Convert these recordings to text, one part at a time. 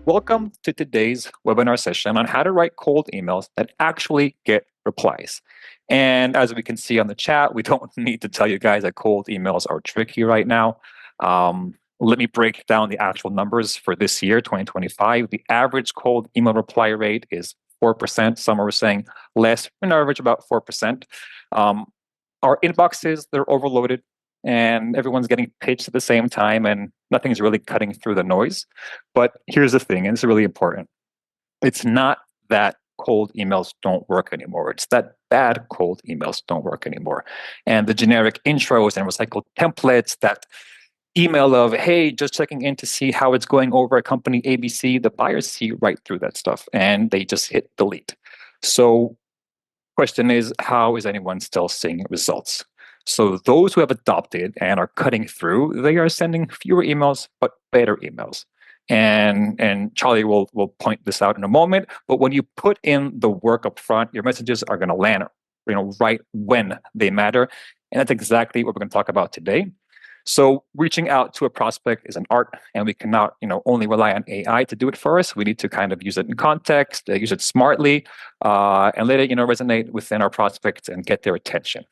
Welcome to today's webinar session on how to write cold emails that actually get replies. And as we can see on the chat, we don't need to tell you guys that cold emails are tricky right now. Let me break down the actual numbers for this year, 2025. The average cold email reply rate is 4%. Some are saying less, on average about 4%. Our inboxes, they're overloaded and everyone's getting pitched at the same time and nothing's really cutting through the noise. But here's the thing, and it's really important. It's not that cold emails don't work anymore. It's that bad cold emails don't work anymore. And the generic intros and recycled templates, that email of, hey, just checking in to see how it's going over at company ABC, the buyers see right through that stuff and they just hit delete. So question is, how is anyone still seeing results? So those who have adopted and are cutting through, they are sending fewer emails, but better emails. And Charlie will point this out in a moment. But when you put in the work up front, your messages are going to land, right when they matter. And that's exactly what we're going to talk about today. So reaching out to a prospect is an art, and we cannot, only rely on AI to do it for us. We need to kind of use it in context, use it smartly, and let it, resonate within our prospects and get their attention.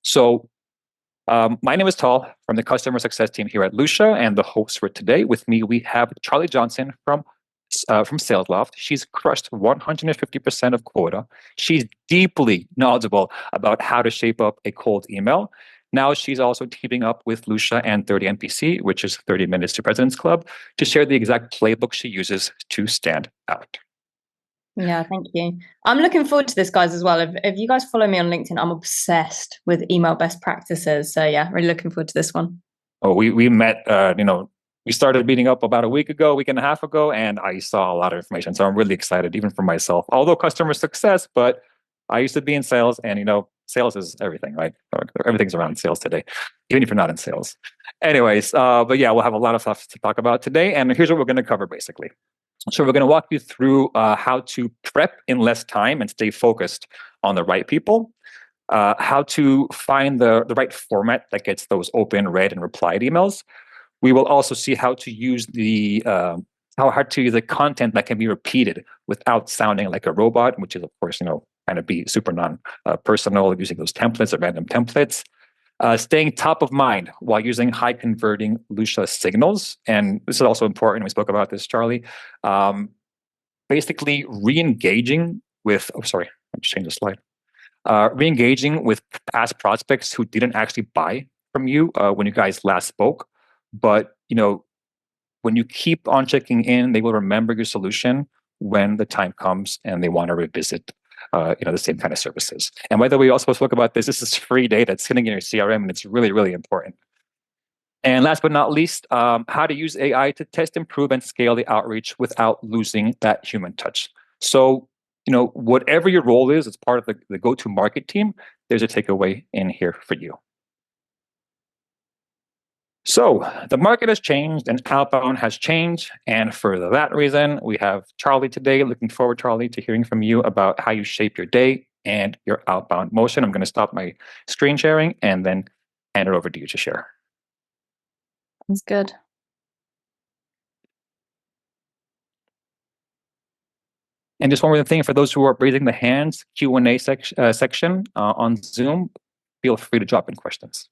So my name is Tal from the customer success team here at Lusha, and the host for today. With me, we have Charlie Johnson from SalesLoft. She's crushed 150% of quota. She's deeply knowledgeable about how to shape up a cold email. Now she's also teaming up with Lusha and 30 NPC, which is 30 Minutes to President's Club, to share the exact playbook she uses to stand out. Yeah, thank you. I'm looking forward to this, guys, as well. If you guys follow me on LinkedIn, I'm obsessed with email best practices. So yeah, really looking forward to this one. Oh, we met, we started meeting up about a week and a half ago, and I saw a lot of information. So I'm really excited, even for myself, although customer success, but I used to be in sales, and sales is everything, right? Everything's around sales today, even if you're not in sales. Anyways, but yeah, we'll have a lot of stuff to talk about today. And here's what we're going to cover basically. So we're going to walk you through how to prep in less time and stay focused on the right people, how to find the right format that gets those open, read, and replied emails. We will also see how to use how to use the content that can be repeated without sounding like a robot, which is, of course, kind of be super non-personal, using those templates or random templates. Staying top of mind while using high converting Lusha signals. And this is also important. We spoke about this, Charlie. Basically re-engaging with, I just changed the slide. Re-engaging with past prospects who didn't actually buy from you when you guys last spoke. But, when you keep on checking in, they will remember your solution when the time comes and they want to revisit the same kind of services. And by the way, we also spoke about this. This is free data. It's sitting in your CRM, and it's really, really important. And last but not least, how to use AI to test, improve, and scale the outreach without losing that human touch. So, whatever your role is, as part of the go-to-market team, there's a takeaway in here for you. So the market has changed and outbound has changed. And for that reason, we have Charlie today. Looking forward, Charlie, to hearing from you about how you shape your day and your outbound motion. I'm going to stop my screen sharing and then hand it over to you to share. That's good. And just one more thing, for those who are raising the hands, Q&A section on Zoom, feel free to drop in questions.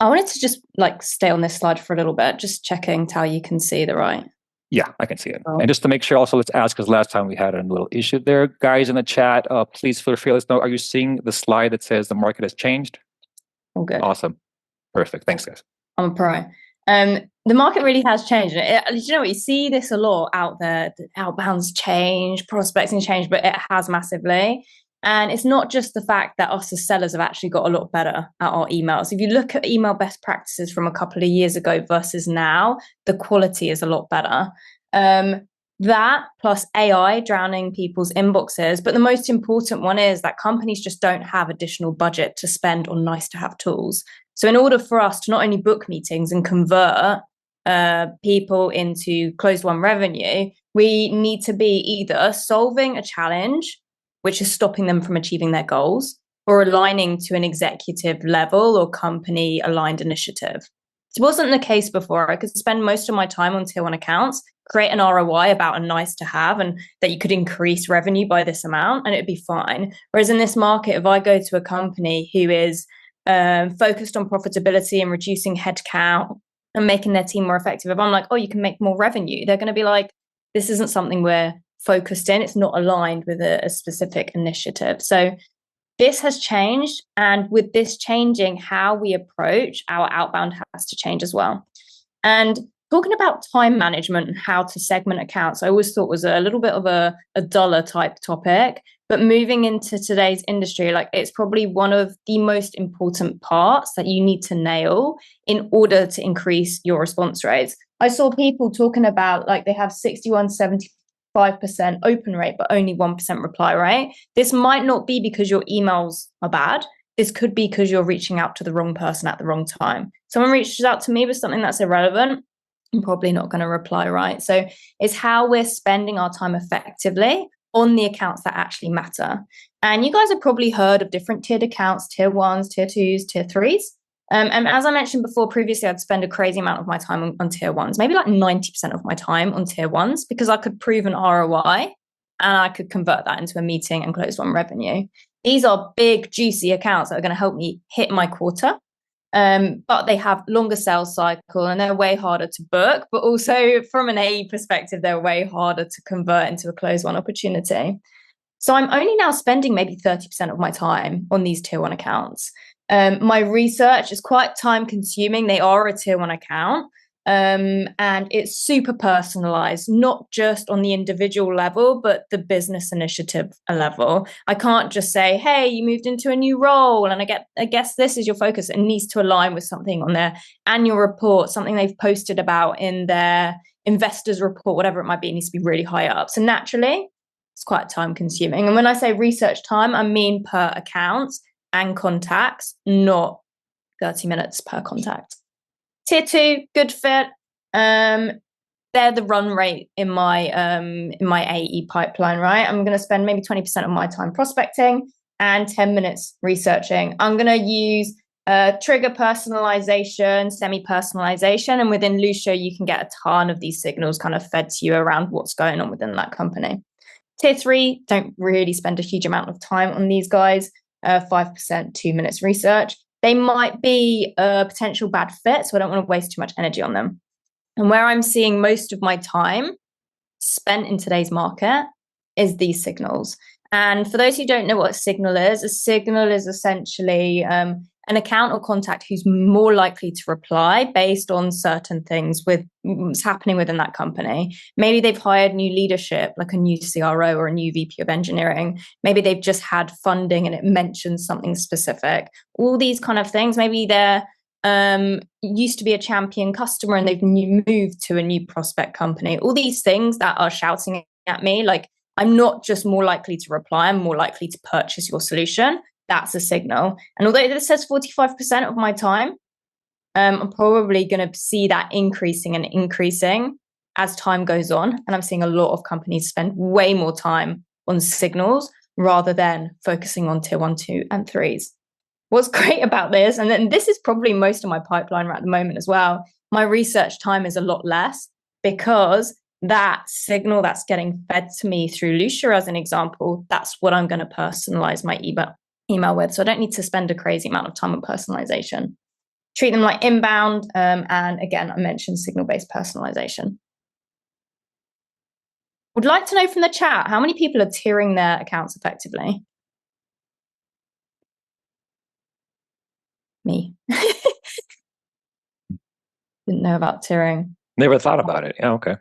I wanted to just stay on this slide for a little bit, just checking how you can see the right. Yeah, I can see it. Oh. And just to make sure also, let's ask, because last time we had a little issue there. Guys in the chat, please feel free to let us know. Are you seeing the slide that says the market has changed? All good. Awesome. Perfect. Thanks, guys. I'm a pro. The market really has changed. You know what? You see this a lot out there. The outbounds change, prospecting change, but it has massively. And it's not just the fact that us as sellers have actually got a lot better at our emails. If you look at email best practices from a couple of years ago versus now, the quality is a lot better. That plus AI drowning people's inboxes. But the most important one is that companies just don't have additional budget to spend on nice to have tools. So in order for us to not only book meetings and convert people into closed won revenue, we need to be either solving a challenge, which is stopping them from achieving their goals, or aligning to an executive level or company aligned initiative. It wasn't the case before. I could spend most of my time on tier one accounts, create an ROI about a nice to have, and that you could increase revenue by this amount and it'd be fine. Whereas in this market, if I go to a company who is focused on profitability and reducing headcount and making their team more effective, if I'm like, oh, you can make more revenue, they're going to be like, this isn't something we're focused in. It's not aligned with a specific initiative. So this has changed. And with this changing, how we approach our outbound has to change as well. And talking about time management and how to segment accounts, I always thought was a little bit of a duller type topic. But moving into today's industry, like it's probably one of the most important parts that you need to nail in order to increase your response rates. I saw people talking about like they have 61, 75% open rate, but only 1% reply rate. This might not be because your emails are bad. This could be because you're reaching out to the wrong person at the wrong time. Someone reaches out to me with something that's irrelevant, I'm probably not going to reply, right? So it's how we're spending our time effectively on the accounts that actually matter. And you guys have probably heard of different tiered accounts, tier ones, tier twos, tier threes. And as I mentioned before, previously, I'd spend a crazy amount of my time on tier ones, maybe like 90% of my time on tier ones, because I could prove an ROI and I could convert that into a meeting and close one revenue. These are big, juicy accounts that are going to help me hit my quota. But they have longer sales cycle and they're way harder to book, but also from an AE perspective, they're way harder to convert into a close one opportunity. So I'm only now spending maybe 30% of my time on these tier one accounts. My research is quite time consuming. They are a tier one account. And it's super personalized, not just on the individual level, but the business initiative level. I can't just say, hey, you moved into a new role and I guess this is your focus. It needs to align with something on their annual report, something they've posted about in their investors report, whatever it might be. It needs to be really high up. So naturally, it's quite time consuming. And when I say research time, I mean per account and contacts, not 30 minutes per contact. Tier two, good fit. They're the run rate in my AE pipeline, right? I'm going to spend maybe 20% of my time prospecting and 10 minutes researching. I'm going to use trigger personalization, semi-personalization, and within Lusha, you can get a ton of these signals kind of fed to you around what's going on within that company. Tier three, don't really spend a huge amount of time on these guys. 5%, 2 minutes research. They might be a potential bad fit, so I don't want to waste too much energy on them. And where I'm seeing most of my time spent in today's market is these signals. And for those who don't know what a signal is essentially an account or contact who's more likely to reply based on certain things with what's happening within that company. Maybe they've hired new leadership, like a new CRO or a new VP of engineering. Maybe they've just had funding and it mentions something specific. All these kind of things. Maybe they're used to be a champion customer and they've moved to a new prospect company. All these things that are shouting at me, like, I'm not just more likely to reply, I'm more likely to purchase your solution. That's a signal. And although this says 45% of my time, I'm probably going to see that increasing and increasing as time goes on. And I'm seeing a lot of companies spend way more time on signals rather than focusing on tier one, two, and threes. What's great about this, and then this is probably most of my pipeline right at the moment as well, my research time is a lot less because that signal that's getting fed to me through Lusha, as an example, that's what I'm going to personalize my email with. So I don't need to spend a crazy amount of time on personalization. Treat them like inbound. And again, I mentioned signal-based personalization. Would like to know from the chat, how many people are tiering their accounts effectively? Me. Didn't know about tiering. Never thought about it. Yeah, okay.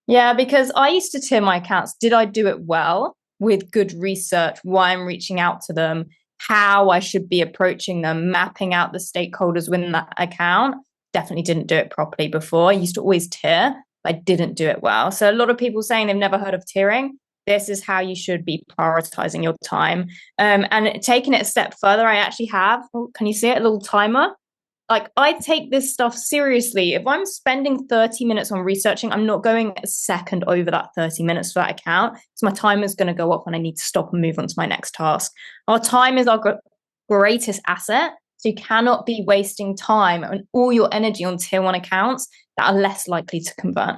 Yeah, because I used to tier my accounts. Did I do it well with good research, why I'm reaching out to them, how I should be approaching them, mapping out the stakeholders within that account? Definitely didn't do it properly before. I used to always tier, but I didn't do it well. So a lot of people saying they've never heard of tiering. This is how you should be prioritizing your time. And taking it a step further, I actually have, can you see it? A little timer. Like, I take this stuff seriously. If I'm spending 30 minutes on researching, I'm not going a second over that 30 minutes for that account. So my time is going to go up and I need to stop and move on to my next task. Our time is our greatest asset. So you cannot be wasting time and all your energy on tier 1 accounts that are less likely to convert.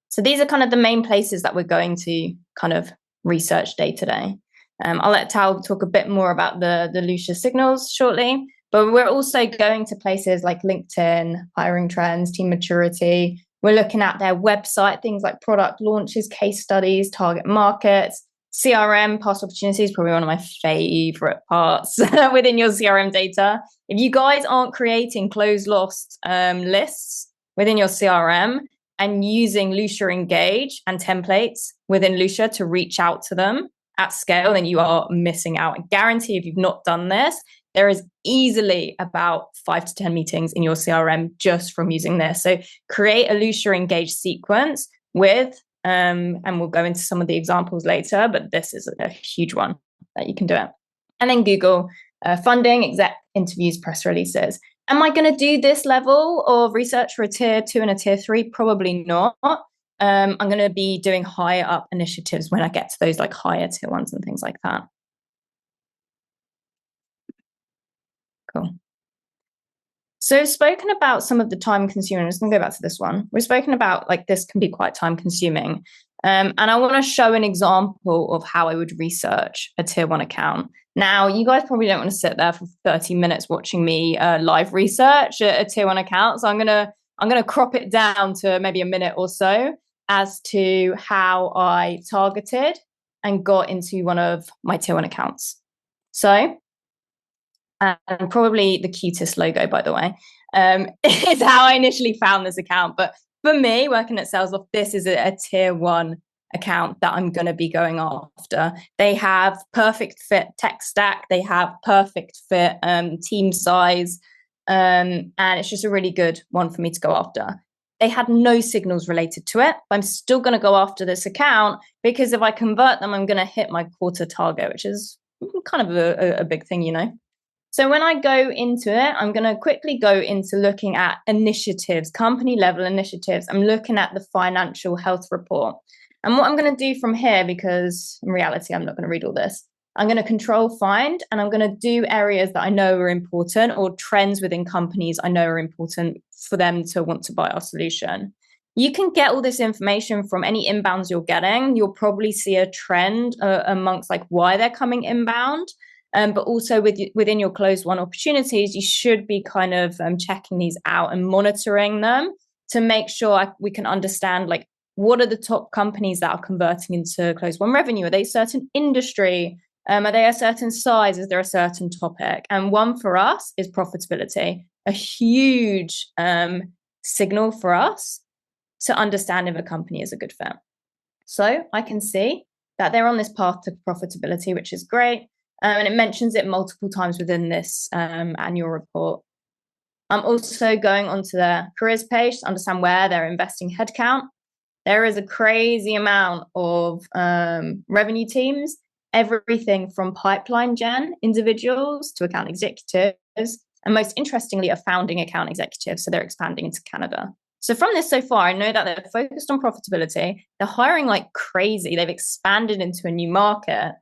So these are kind of the main places that we're going to kind of research day to day. I'll let Tal talk a bit more about the Lusha signals shortly, but we're also going to places like LinkedIn, hiring trends, team maturity. We're looking at their website, things like product launches, case studies, target markets, CRM, past opportunities, probably one of my favorite parts within your CRM data. If you guys aren't creating closed lost lists within your CRM and using Lusha Engage and templates within Lusha to reach out to them at scale, then you are missing out. I guarantee if you've not done this, there is easily about 5 to 10 meetings in your CRM just from using this. So create a Lusha Engage sequence with, and we'll go into some of the examples later, but this is a huge one that you can do it. And then Google funding, exec interviews, press releases. Am I going to do this level of research for a tier 2 and a tier 3? Probably not. I'm going to be doing higher up initiatives when I get to those like higher tier 1s and things like that. Cool. So we've spoken about some of the time consuming. I'm just going to go back to this one. We've spoken about like this can be quite time consuming. And I want to show an example of how I would research a tier 1 account. Now, you guys probably don't want to sit there for 30 minutes watching me live research a tier 1 account. So I'm gonna crop it down to maybe a minute or so as to how I targeted and got into one of my tier 1 accounts. So, and probably the cutest logo, by the way, is how I initially found this account. But for me, working at SalesLoft, this is a tier 1 account that I'm going to be going after. They have perfect fit tech stack. They have perfect fit team size. And it's just a really good one for me to go after. They had no signals related to it. But I'm still going to go after this account because if I convert them, I'm going to hit my quarter target, which is kind of a big thing, you know. So when I go into it, I'm going to quickly go into looking at initiatives, company level initiatives. I'm looking at the financial health report. And what I'm going to do from here, because in reality, I'm not going to read all this, I'm going to control find, and I'm going to do areas that I know are important or trends within companies I know are important for them to want to buy our solution. You can get all this information from any inbounds you're getting. You'll probably see a trend amongst like why they're coming inbound. But also within your closed won opportunities, you should be kind of checking these out and monitoring them to make sure we can understand like what are the top companies that are converting into closed won revenue? Are they a certain industry? Are they a certain size? Is there a certain topic? And one for us is profitability, a huge signal for us to understand if a company is a good fit. So I can see that they're on this path to profitability, which is great. And it mentions it multiple times within this annual report. I'm also going onto their careers page to understand where they're investing headcount. There is a crazy amount of revenue teams, everything from pipeline gen individuals to account executives, and most interestingly, a founding account executive. So they're expanding into Canada. So from this so far, I know that they're focused on profitability. They're hiring like crazy. They've expanded into a new market.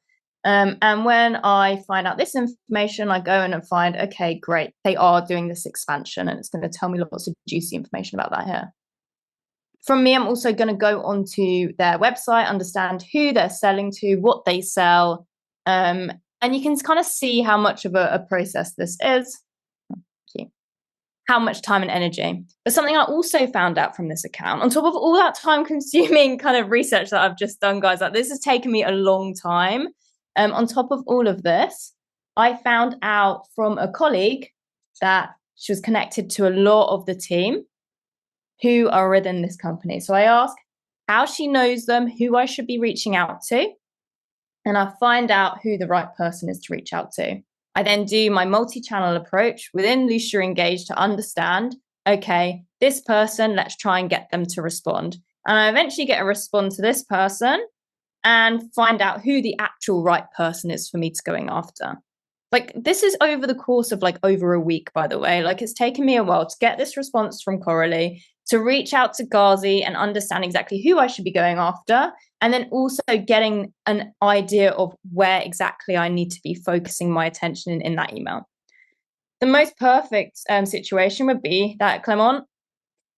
And when I find out this information, I go in and find, okay, great. They are doing this expansion, and it's going to tell me lots of juicy information about that here. From me, I'm also going to go onto their website, understand who they're selling to, what they sell. And you can kind of see how much of a process this is. How much time and energy. But something I also found out from this account, on top of all that time consuming kind of research that I've just done, guys, like this has taken me a long time. On top of all of this, I found out from a colleague that she was connected to a lot of the team who are within this company. So I ask how she knows them, who I should be reaching out to, and I find out who the right person is to reach out to. I then do my multi-channel approach within Lusha Engage to understand, okay, this person, let's try and get them to respond. And I eventually get a response to this person and find out who the actual right person is for me to going after. Like this is over the course of like over a week, by the way. Like it's taken me a while to get this response from Coralie, to reach out to Ghazi and understand exactly who I should be going after, and then also getting an idea of where exactly I need to be focusing my attention in that email. The most perfect situation would be that Clement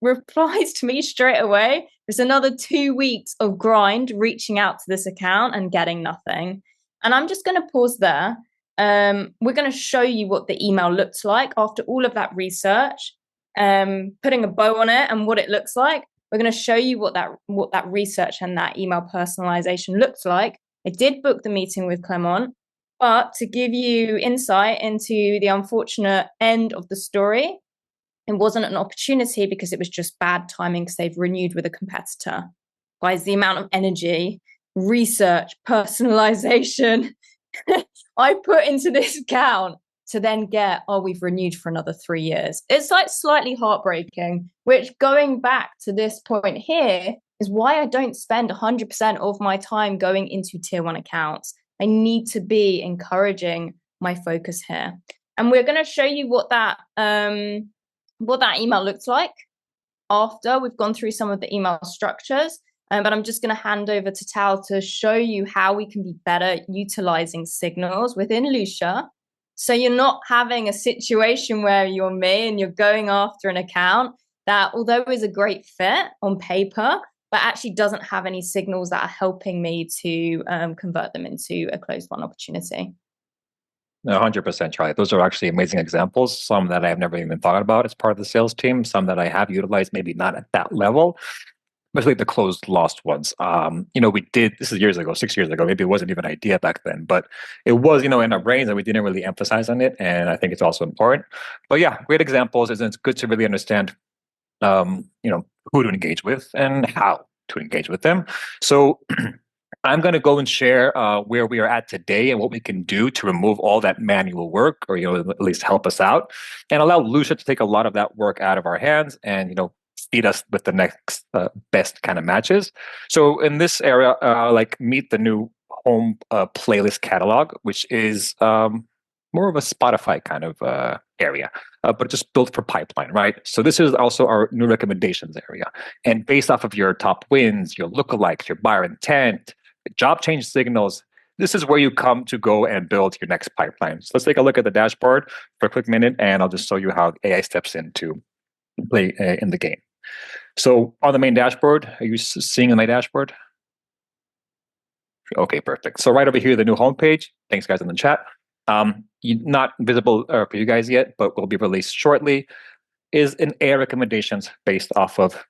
replies to me straight away. There's another 2 weeks of grind reaching out to this account and getting nothing. And I'm just going to pause there. We're going to show you what the email looks like after all of that research, putting a bow on it and what it looks like. We're going to show you what that research and that email personalization looks like. I did book the meeting with Clement, but to give you insight into the unfortunate end of the story, it wasn't an opportunity because it was just bad timing because they've renewed with a competitor. Guys, the amount of energy, research, personalization I put into this account to then get, oh, we've renewed for another 3 years. It's like slightly heartbreaking, which going back to this point here is why I don't spend 100% of my time going into tier 1 accounts. I need to be encouraging my focus here. And we're going to show you what that email looks like after we've gone through some of the email structures. But I'm just going to hand over to Tal to show you how we can be better utilizing signals within Lusha. So you're not having a situation where you're me and you're going after an account that, although is a great fit on paper, but actually doesn't have any signals that are helping me to convert them into a closed won opportunity. 100%, Charlie. Those are actually amazing examples. Some that I have never even thought about as part of the sales team. Some that I have utilized, maybe not at that level, especially the closed lost ones. We did, this is years ago, 6 years ago. Maybe it wasn't even an idea back then, but it was, in our brains, and we didn't really emphasize on it. And I think it's also important. But yeah, great examples. And it's good to really understand, who to engage with and how to engage with them. So I'm going to go and share where we are at today and what we can do to remove all that manual work, or at least help us out, and allow Lusha to take a lot of that work out of our hands and feed us with the next best kind of matches. So in this area, meet the new home playlist catalog, which is more of a Spotify kind of area, but just built for pipeline, right? So this is also our new recommendations area. And based off of your top wins, your lookalikes, your buyer intent, job change signals, this is where you come to go and build your next pipeline. So let's take a look at the dashboard for a quick minute, and I'll just show you how AI steps in to play in the game. So on the main dashboard, are you seeing my dashboard? Okay, perfect. So right over here, the new homepage. Thanks, guys, in the chat. Not visible for you guys yet, but will be released shortly, is an AI recommendations based off of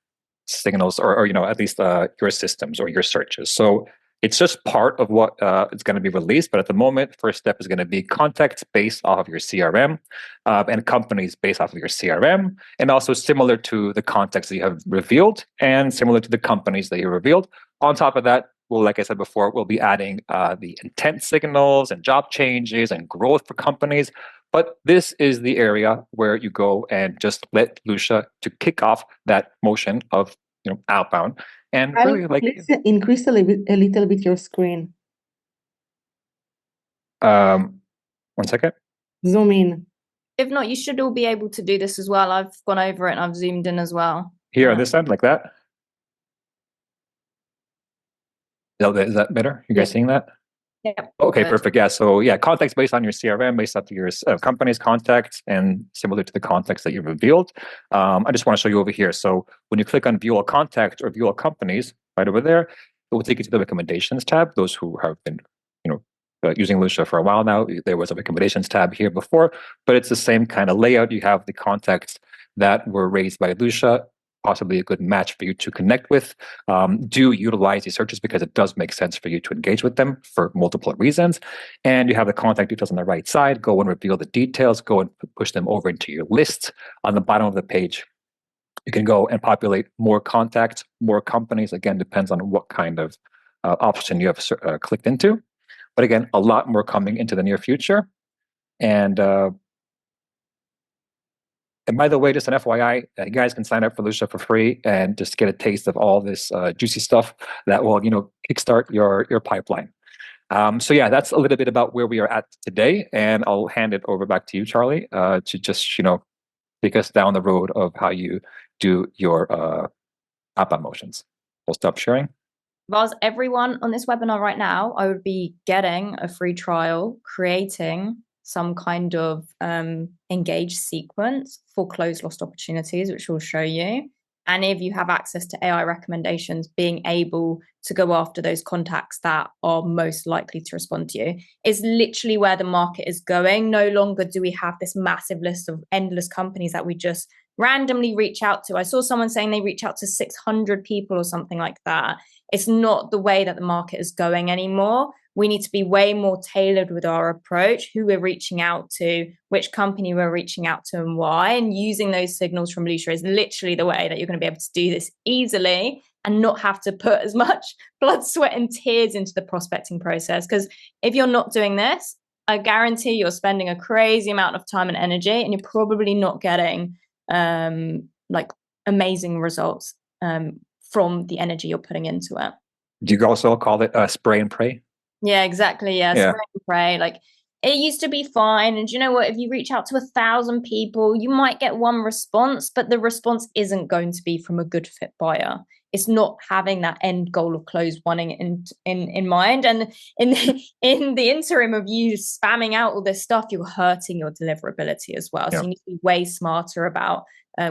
signals or at least your systems or your searches. So it's just part of what is going to be released. But at the moment, first step is going to be contacts based off of your CRM and companies based off of your CRM, and also similar to the contacts that you have revealed and similar to the companies that you revealed. On top of that, well, like I said before, we'll be adding the intent signals and job changes and growth for companies. But this is the area where you go and just let Lusha to kick off that motion of outbound and really let's increase a little bit your screen. 1 second. Zoom in. If not, you should all be able to do this as well. I've gone over it and I've zoomed in as well. Here on this end, like that. Is that better? You guys seeing that? Yeah. Okay, perfect. Yeah. So yeah, contacts based on your CRM, based off your company's contacts, and similar to the contacts that you revealed. I just want to show you over here. So when you click on View All Contacts or View All Companies, right over there, it will take you to the Recommendations tab. Those who have been, using Lusha for a while now, there was a Recommendations tab here before, but it's the same kind of layout. You have the contacts that were raised by Lusha, possibly a good match for you to connect with. Do utilize these searches because it does make sense for you to engage with them for multiple reasons. And you have the contact details on the right side. Go and reveal the details. Go and push them over into your list. On the bottom of the page, you can go and populate more contacts, more companies. Again, depends on what kind of option you have clicked into. But again, a lot more coming into the near future. And by the way, just an FYI, you guys can sign up for Lusha for free and just get a taste of all this juicy stuff that will, kickstart your pipeline. So yeah, that's a little bit about where we are at today, and I'll hand it over back to you, Charlie, to just take us down the road of how you do your outbound motions. We'll stop sharing. If I was everyone on this webinar right now, I would be getting a free trial, creating some kind of engaged sequence for closed lost opportunities, which we'll show you. And if you have access to AI recommendations, being able to go after those contacts that are most likely to respond to you is literally where the market is going. No longer do we have this massive list of endless companies that we just randomly reach out to. I saw someone saying they reach out to 600 people or something like that. It's not the way that the market is going anymore. We need to be way more tailored with our approach, who we're reaching out to, which company we're reaching out to, and why. And using those signals from Lusha is literally the way that you're going to be able to do this easily and not have to put as much blood, sweat, and tears into the prospecting process. Because if you're not doing this, I guarantee you're spending a crazy amount of time and energy, and you're probably not getting like amazing results from the energy you're putting into it. Do you also call it spray and pray? Yeah, exactly. Yeah, spray and pray. Like, it used to be fine. And you know what? If you reach out to 1,000 people, you might get one response, but the response isn't going to be from a good fit buyer. It's not having that end goal of close winning in mind. And in the interim of you spamming out all this stuff, you're hurting your deliverability as well. So you need to be way smarter about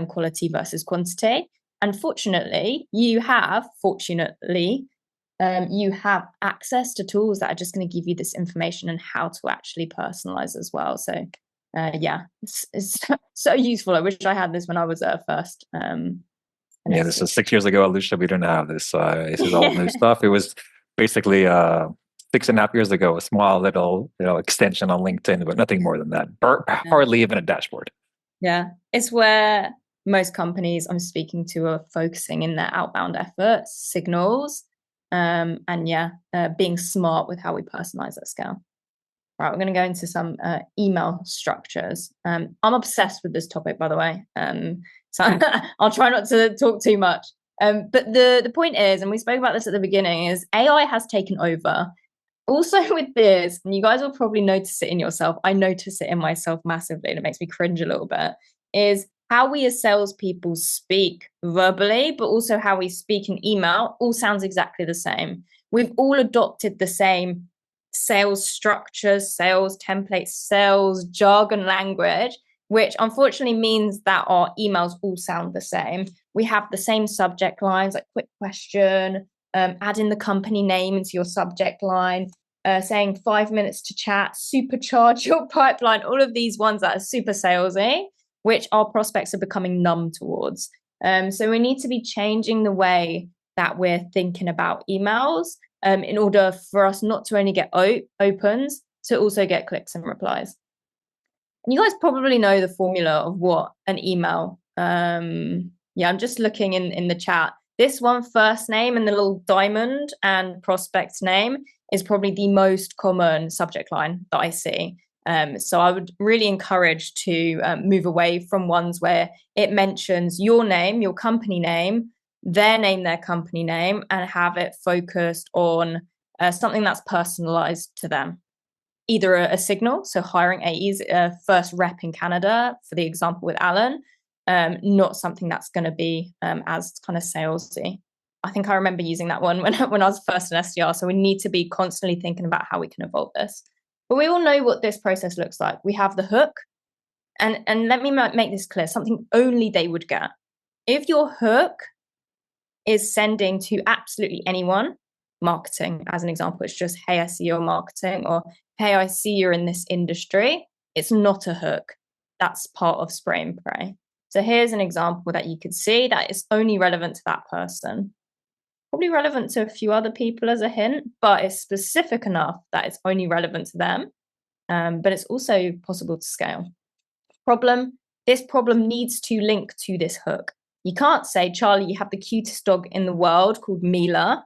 quality versus quantity. Unfortunately, you have access to tools that are just going to give you this information and how to actually personalize as well. So it's so useful. I wish I had this when I was first. This was 6 years ago at Lusha. We didn't have this. This is all new stuff. It was basically 6.5 years ago, a small little extension on LinkedIn, but nothing more than that. Hardly even a dashboard. Yeah, it's where most companies I'm speaking to are focusing in their outbound efforts, signals, being smart with how we personalize at scale. Right, we're going to go into some email structures. I'm obsessed with this topic, by the way. So I'll try not to talk too much. But the point is, and we spoke about this at the beginning, is AI has taken over. Also with this, and you guys will probably notice it in yourself, I notice it in myself massively, and it makes me cringe a little bit, is how we as salespeople speak verbally, but also how we speak in email all sounds exactly the same. We've all adopted the same sales structures, sales templates, sales jargon language, which unfortunately means that our emails all sound the same. We have the same subject lines, like quick question, add in the company name into your subject line, saying 5 minutes to chat, supercharge your pipeline, all of these ones that are super salesy, which our prospects are becoming numb towards. So we need to be changing the way that we're thinking about emails in order for us not to only get opens, to also get clicks and replies. And you guys probably know the formula of what an email. I'm just looking in the chat. This one, first name and the little diamond and prospect name, is probably the most common subject line that I see. So I would really encourage to move away from ones where it mentions your name, your company name, their name, their company name, and have it focused on something that's personalized to them. Either a signal, so hiring AEs, first rep in Canada, for the example with Alan, not something that's going to be as kind of salesy. I think I remember using that one when I was first an SDR. So we need to be constantly thinking about how we can evolve this. But we all know what this process looks like. We have the hook, and let me make this clear, something only they would get. If your hook is sending to absolutely anyone, marketing as an example, it's just, hey, I see you're marketing, or hey, I see you're in this industry, it's not a hook. That's part of spray and pray. So here's an example that you could see that is only relevant to that person. Probably relevant to a few other people as a hint, but it's specific enough that it's only relevant to them. But it's also possible to scale. This problem needs to link to this hook. You can't say, Charlie, you have the cutest dog in the world called Mila,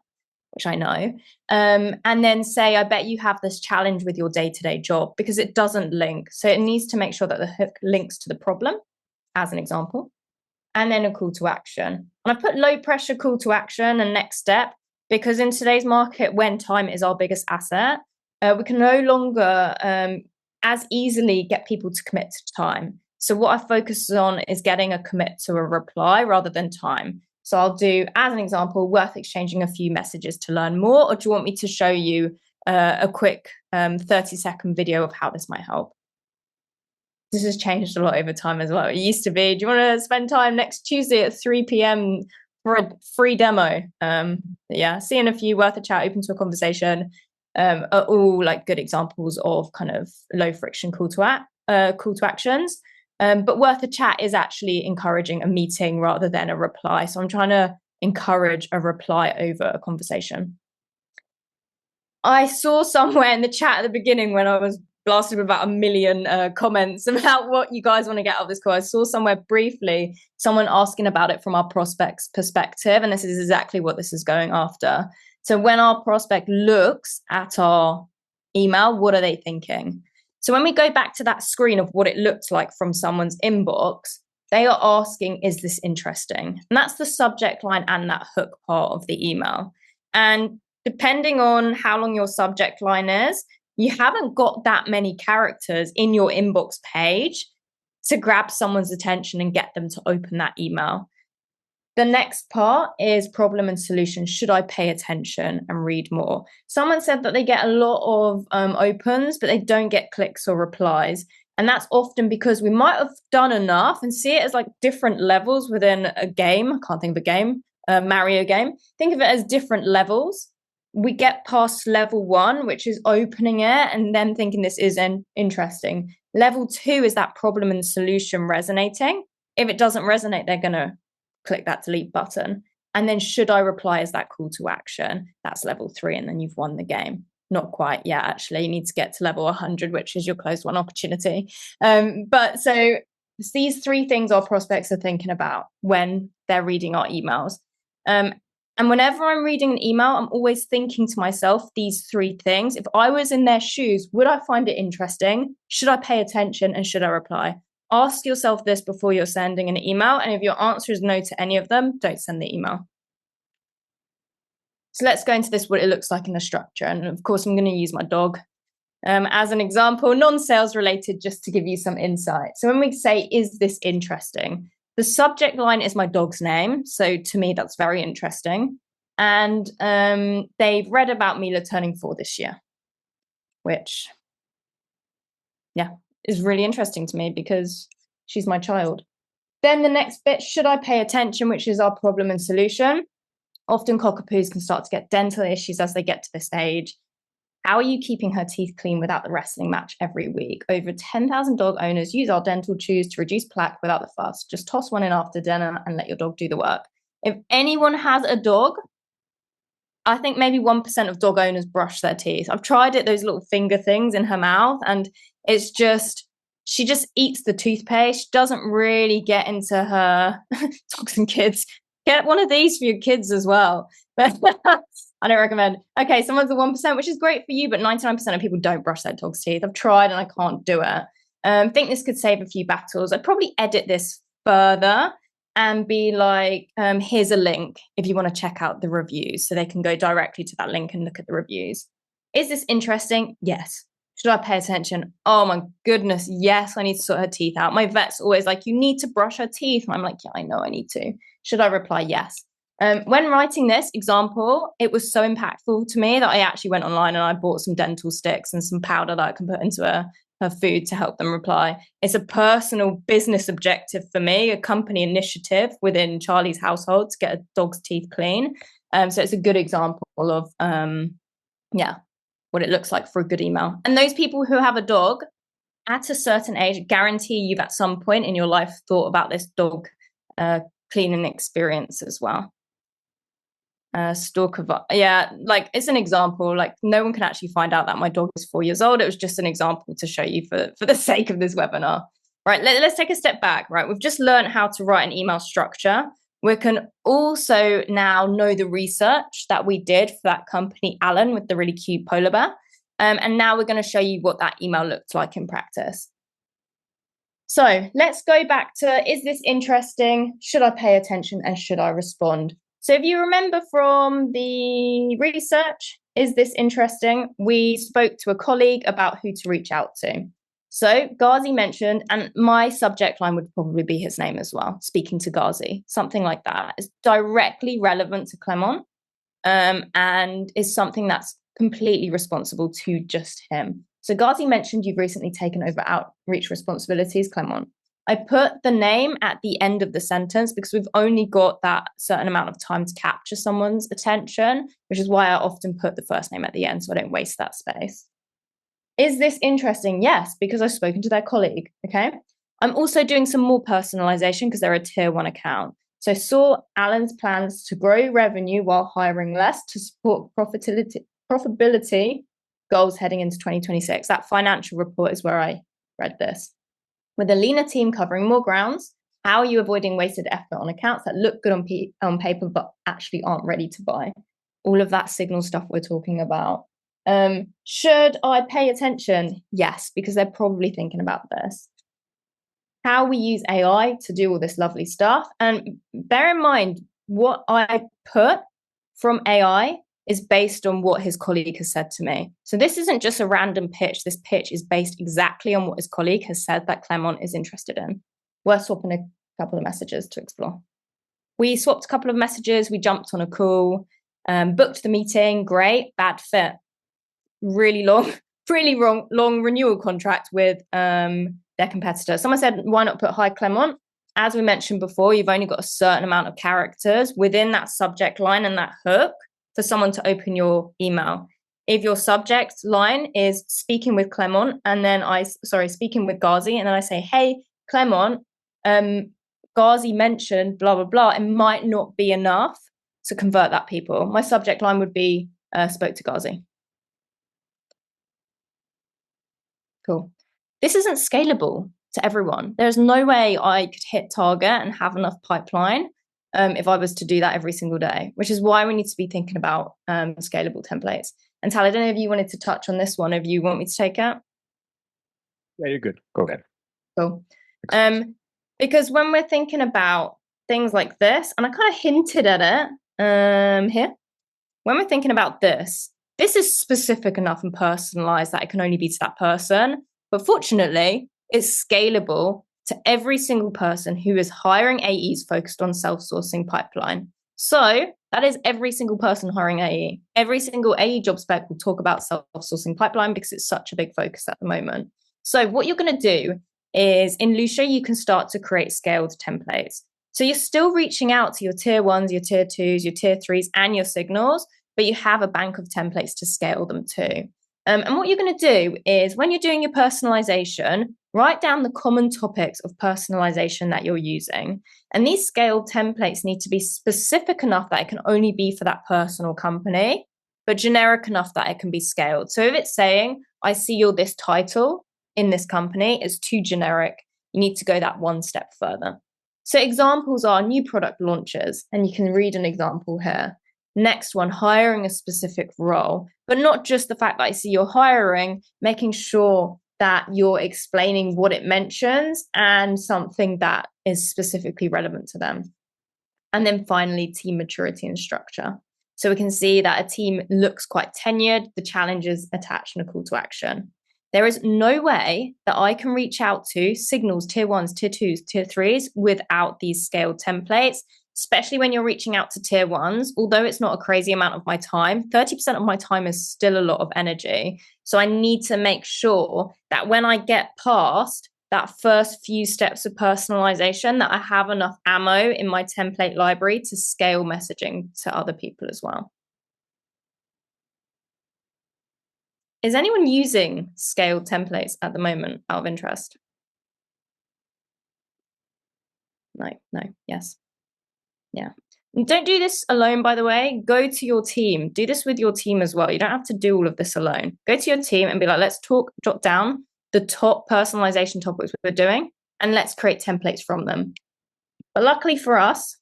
which I know, and then say, I bet you have this challenge with your day-to-day job, because it doesn't link. So it needs to make sure that the hook links to the problem, as an example, and then a call to action. And I put low pressure call to action and next step, because in today's market, when time is our biggest asset, we can no longer as easily get people to commit to time. So what I focus on is getting a commit to a reply rather than time. So I'll do, as an example, worth exchanging a few messages to learn more, or do you want me to show you a quick 30-second video of how this might help? This has changed a lot over time as well. It used to be, do you want to spend time next Tuesday at 3 p.m. for a free demo? Yeah, seeing a few, worth a chat, open to a conversation, are all like good examples of kind of low friction call to actions. But worth a chat is actually encouraging a meeting rather than a reply. So I'm trying to encourage a reply over a conversation. I saw somewhere in the chat at the beginning when I was blasted with about 1 million comments about what you guys want to get out of this call. I saw somewhere briefly someone asking about it from our prospect's perspective, and this is exactly what this is going after. So when our prospect looks at our email, what are they thinking? So when we go back to that screen of what it looks like from someone's inbox, they are asking, is this interesting? And that's the subject line and that hook part of the email. And depending on how long your subject line is, you haven't got that many characters in your inbox page to grab someone's attention and get them to open that email. The next part is problem and solution. Should I pay attention and read more? Someone said that they get a lot of opens, but they don't get clicks or replies. And that's often because we might have done enough, and see it as like different levels within a game. I can't think of a game, Mario game. Think of it as different levels. We get past level 1, which is opening it and then thinking this is interesting. Level 2 is that problem and solution resonating. If it doesn't resonate, they're going to click that delete button. And then should I reply as that call to action? That's level 3, and then you've won the game. Not quite yet, actually. You need to get to level 100, which is your closed one opportunity. But so these 3 things our prospects are thinking about when they're reading our emails. And whenever I'm reading an email, I'm always thinking to myself these 3 things. If I was in their shoes, would I find it interesting? Should I pay attention? And should I reply? Ask yourself this before you're sending an email. And if your answer is no to any of them, don't send the email. So let's go into this, what it looks like in the structure. And of course, I'm going to use my dog as an example, non-sales related, just to give you some insight. So when we say, is this interesting? The subject line is my dog's name. So to me, that's very interesting. And they've read about Mila turning 4 this year, which, yeah, is really interesting to me because she's my child. Then the next bit, should I pay attention, which is our problem and solution. Often cockapoos can start to get dental issues as they get to this age. How are you keeping her teeth clean without the wrestling match every week? Over 10,000 dog owners use our dental chews to reduce plaque without the fuss. Just toss one in after dinner and let your dog do the work. If anyone has a dog, I think maybe 1% of dog owners brush their teeth. I've tried it, those little finger things in her mouth, and it's just, she just eats the toothpaste, doesn't really get into her dogs and kids. Get one of these for your kids as well. But I don't recommend. Okay, someone's the 1%, which is great for you, but 99% of people don't brush their dog's teeth. I've tried and I can't do it. I think this could save a few battles. I'd probably edit this further and be like, here's a link if you want to check out the reviews, so they can go directly to that link and look at the reviews. Is this interesting? Yes. Should I pay attention? Oh my goodness, yes, I need to sort her teeth out. My vet's always like, you need to brush her teeth. And I'm like, yeah, I know I need to. Should I reply yes? When writing this example, it was so impactful to me that I actually went online and I bought some dental sticks and some powder that I can put into her food to help them reply. It's a personal business objective for me, a company initiative within Charlie's household to get a dog's teeth clean. So it's a good example of, what it looks like for a good email. And those people who have a dog at a certain age, guarantee you've at some point in your life thought about this dog cleaning experience as well. Like it's an example. Like no one can actually find out that my dog is 4 years old. It was just an example to show you for the sake of this webinar. Right, let's take a step back. Right, we've just learned how to write an email structure. We can also now know the research that we did for that company, Alan, with the really cute polar bear. And now we're going to show you what that email looked like in practice. So let's go back to, is this interesting? Should I pay attention and should I respond? So if you remember from the research, is this interesting? We spoke to a colleague about who to reach out to. So Ghazi mentioned, and my subject line would probably be his name as well, speaking to Ghazi, something like that. It's directly relevant to Clement, and is something that's completely responsible to just him. So Ghazi mentioned you've recently taken over outreach responsibilities, Clement. I put the name at the end of the sentence because we've only got that certain amount of time to capture someone's attention, which is why I often put the first name at the end so I don't waste that space. Is this interesting? Yes, because I've spoken to their colleague, okay? I'm also doing some more personalization because they're a tier 1 account. So I saw Alan's plans to grow revenue while hiring less to support profitability goals heading into 2026. That financial report is where I read this. With a leaner team covering more grounds, how are you avoiding wasted effort on accounts that look good on paper but actually aren't ready to buy? All of that signal stuff we're talking about. Should I pay attention? Yes, because they're probably thinking about this. How we use AI to do all this lovely stuff. And bear in mind, what I put from AI is based on what his colleague has said to me. So this isn't just a random pitch. This pitch is based exactly on what his colleague has said that Clement is interested in. We're swapping a couple of messages to explore. We swapped a couple of messages. We jumped on a call, booked the meeting. Great, bad fit. Really long renewal contract with their competitor. Someone said, why not put hi Clement? As we mentioned before, you've only got a certain amount of characters within that subject line and that hook for someone to open your email. If your subject line is speaking with Clement and then speaking with Ghazi, and then I say, hey, Clement, Ghazi mentioned blah, blah, blah, it might not be enough to convert that people. My subject line would be spoke to Ghazi. Cool. This isn't scalable to everyone. There's no way I could hit target and have enough pipeline if I was to do that every single day, which is why we need to be thinking about scalable templates. And Tal, I don't know if you wanted to touch on this one, if you want me to take it. Yeah, you're good. Go ahead. Cool. Because when we're thinking about things like this, and I kind of hinted at it here, when we're thinking about this is specific enough and personalized that it can only be to that person. But fortunately, it's scalable to every single person who is hiring AEs focused on self-sourcing pipeline. So that is every single person hiring AE. Every single AE job spec will talk about self-sourcing pipeline because it's such a big focus at the moment. So what you're going to do is in Lusha, you can start to create scaled templates. So you're still reaching out to your tier 1s, your tier 2s, your tier 3s, and your signals, but you have a bank of templates to scale them to. And what you're going to do is when you're doing your personalization, write down the common topics of personalization that you're using. And these scaled templates need to be specific enough that it can only be for that person or company, but generic enough that it can be scaled. So if it's saying, I see you're this title in this company, is too generic. You need to go that one step further. So examples are new product launches, and you can read an example here. Next one, hiring a specific role, but not just the fact that I see you're hiring, making sure that you're explaining what it mentions and something that is specifically relevant to them. And then finally, team maturity and structure. So we can see that a team looks quite tenured, the challenges attached and a call to action. There is no way that I can reach out to signals, tier 1s, tier 2s, tier 3s without these scaled templates, especially when you're reaching out to tier 1s. Although it's not a crazy amount of my time, 30% of my time is still a lot of energy. So I need to make sure that when I get past that first few steps of personalization, that I have enough ammo in my template library to scale messaging to other people as well. Is anyone using scaled templates at the moment out of interest? No, yes. Yeah. And don't do this alone, by the way. Go to your team. Do this with your team as well. You don't have to do all of this alone. Go to your team and be like, let's jot down the top personalization topics we're doing, and let's create templates from them. But luckily for us,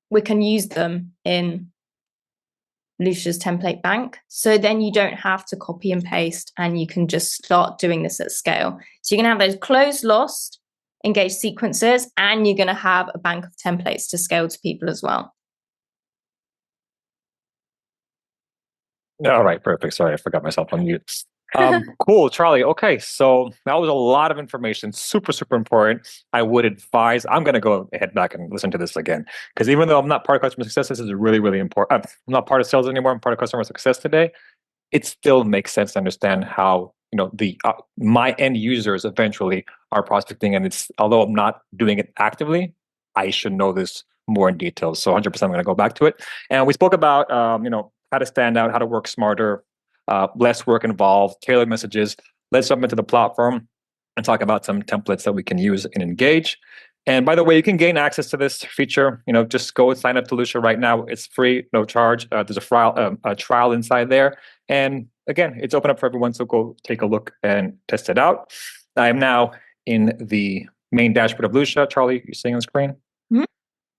we can use them in Lusha's template bank. So then you don't have to copy and paste, and you can just start doing this at scale. So you're going to have those closed, lost, engaged sequences, and you're going to have a bank of templates to scale to people as well. All right, perfect. Sorry, I forgot myself on mute. Cool, Charlie. Okay, so that was a lot of information, super, super important. I would advise, I'm going to go head back and listen to this again, because even though I'm not part of customer success, this is really, really important. I'm not part of sales anymore. I'm part of customer success today. It still makes sense to understand how, the my end users eventually are prospecting. And it's, although I'm not doing it actively, I should know this more in detail. So 100% I'm going to go back to it. And we spoke about, how to stand out, how to work smarter, less work involved, tailored messages. Let's jump into the platform and talk about some templates that we can use and engage. And by the way, you can gain access to this feature. Just go and sign up to Lusha right now. It's free, no charge. There's a trial inside there. And again, it's open up for everyone. So go take a look and test it out. I am now in the main dashboard of Lusha. Charlie, you seeing on the screen? Mhm.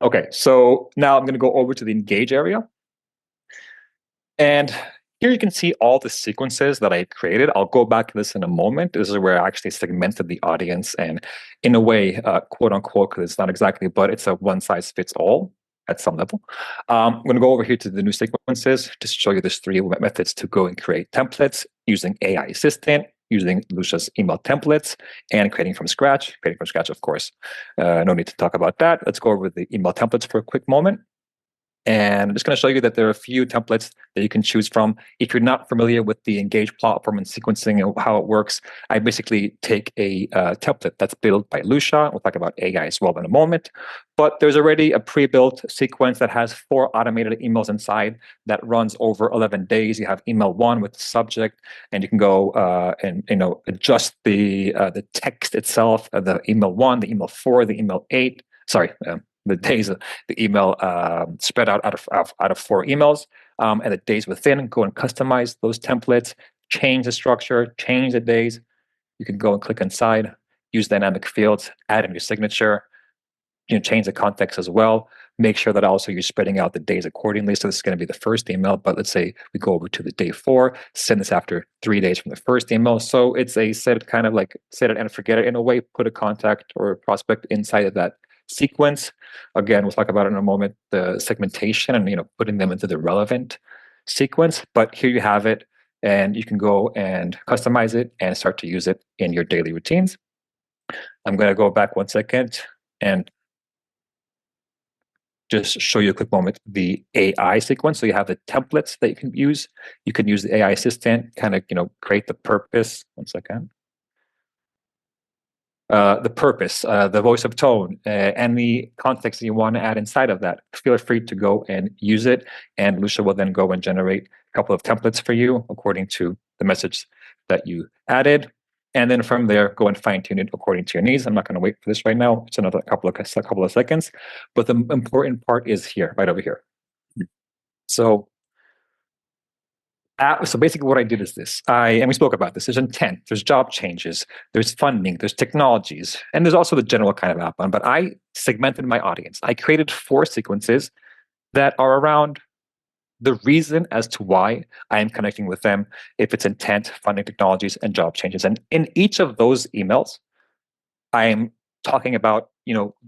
Okay, so now I'm going to go over to the engage area. And here you can see all the sequences that I created. I'll go back to this in a moment. This is where I actually segmented the audience and in a way, quote unquote, because it's not exactly, but it's a one size fits all at some level. I'm going to go over here to the new sequences to show you there's 3 methods to go and create templates using AI Assistant, using Lusha's email templates, and creating from scratch. Creating from scratch, of course. No need to talk about that. Let's go over the email templates for a quick moment. And I'm just going to show you that there are a few templates that you can choose from. If you're not familiar with the Engage platform and sequencing and how it works, I basically take a template that's built by Lusha. We'll talk about AI as well in a moment. But there's already a pre-built sequence that has 4 automated emails inside that runs over 11 days. You have email 1 with the subject, and you can go and adjust the text itself, the email 1, the email 4, the email 8. Sorry, the days of the email spread out of 4 emails, and the days within. Go and customize those templates, change the structure, change the days. You can go and click inside, use dynamic fields, add in your signature, change the context as well. Make sure that also you're spreading out the days accordingly. So this is going to be the first email, but let's say we go over to the day 4, send this after 3 days from the first email. So it's a set it and forget it in a way, put a contact or a prospect inside of that sequence. Again, we'll talk about it in a moment, the segmentation and putting them into the relevant sequence. But here you have it, and you can go and customize it and start to use it in your daily routines. I'm going to go back 1 second and just show you a quick moment the AI sequence. So you have the templates that you can use. You can use the AI assistant, kind of create the purpose. 1 second. The purpose, the voice of tone, and the context that you want to add inside of that. Feel free to go and use it, and Lusha will then go and generate a couple of templates for you according to the message that you added. And then from there, go and fine tune it according to your needs. I'm not going to wait for this right now. It's another couple of seconds. But the important part is here, right over here. So basically what I did is this. And we spoke about this. There's intent, there's job changes, there's funding, there's technologies, and there's also the general kind of outbound. But I segmented my audience. I created 4 sequences that are around the reason as to why I am connecting with them, if it's intent, funding, technologies, and job changes. And in each of those emails, I'm talking about,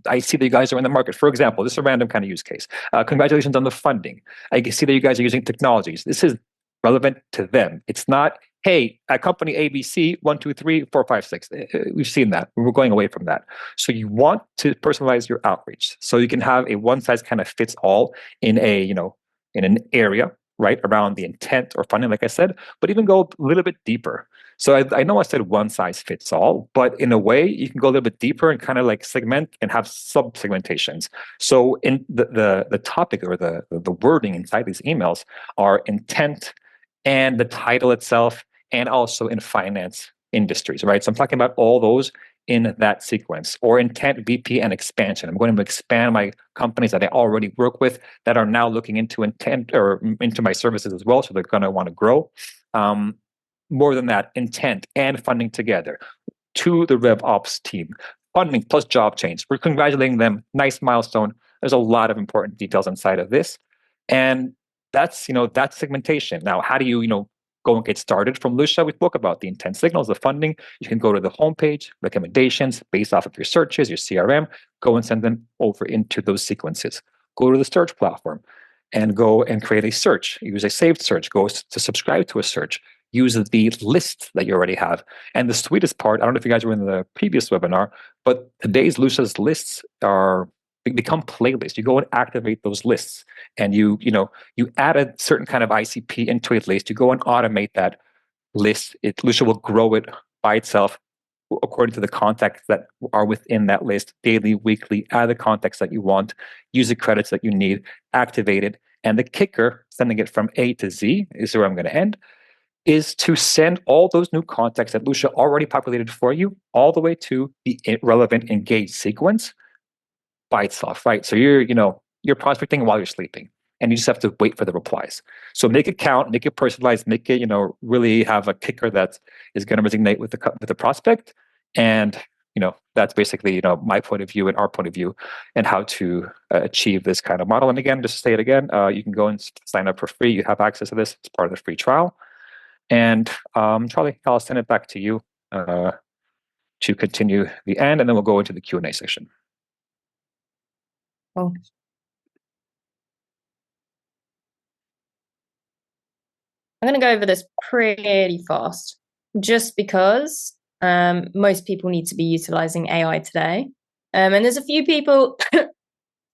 I see that you guys are in the market. For example, this is a random kind of use case. Congratulations on the funding. I see that you guys are using technologies. This is relevant to them. It's not, hey, at company ABC, 1, 2, 3, 4, 5, 6. We've seen that. We're going away from that. So you want to personalize your outreach. So you can have a one size kind of fits all in in an area, right, around the intent or funding, like I said, but even go a little bit deeper. So I know I said one size fits all, but in a way, you can go a little bit deeper and kind of like segment and have sub-segmentations. So in the topic or the wording inside these emails are intent and the title itself, and also in finance industries, right? So I'm talking about all those in that sequence, or intent, VP, and expansion. I'm going to expand my companies that I already work with that are now looking into intent or into my services as well. So they're going to want to grow. More than that, intent and funding together to the RevOps team. Funding plus job change. We're congratulating them. Nice milestone. There's a lot of important details inside of this. And that's segmentation. Now, how do you go and get started from Lusha? We spoke about the intent signals, the funding. You can go to the homepage, recommendations based off of your searches, your CRM. Go and send them over into those sequences. Go to the search platform and go and create a search. Use a saved search. Go to subscribe to a search. use the list that you already have. And the sweetest part, I don't know if you guys were in the previous webinar, but today's Lusha's lists become playlists. You go and activate those lists, and you add a certain kind of ICP into a list. You go and automate that list. Lusha will grow it by itself according to the contacts that are within that list, daily, weekly, add the contacts that you want, use the credits that you need, activate it. And the kicker, sending it from A to Z, is where I'm going to end, is to send all those new contacts that Lusha already populated for you all the way to the relevant engaged sequence by itself, right? So you're prospecting while you're sleeping, and you just have to wait for the replies. So make it count, make it personalized, make it really have a kicker that is going to resonate with the prospect. And that's basically my point of view and our point of view and how to achieve this kind of model. And again, just to say it again, you can go and sign up for free. You have access to this. It's part of the free trial. And Charlie, I'll send it back to you to continue the end, and then we'll go into the Q&A session. Cool. I'm going to go over this pretty fast, just because most people need to be utilizing AI today. And there's a few people,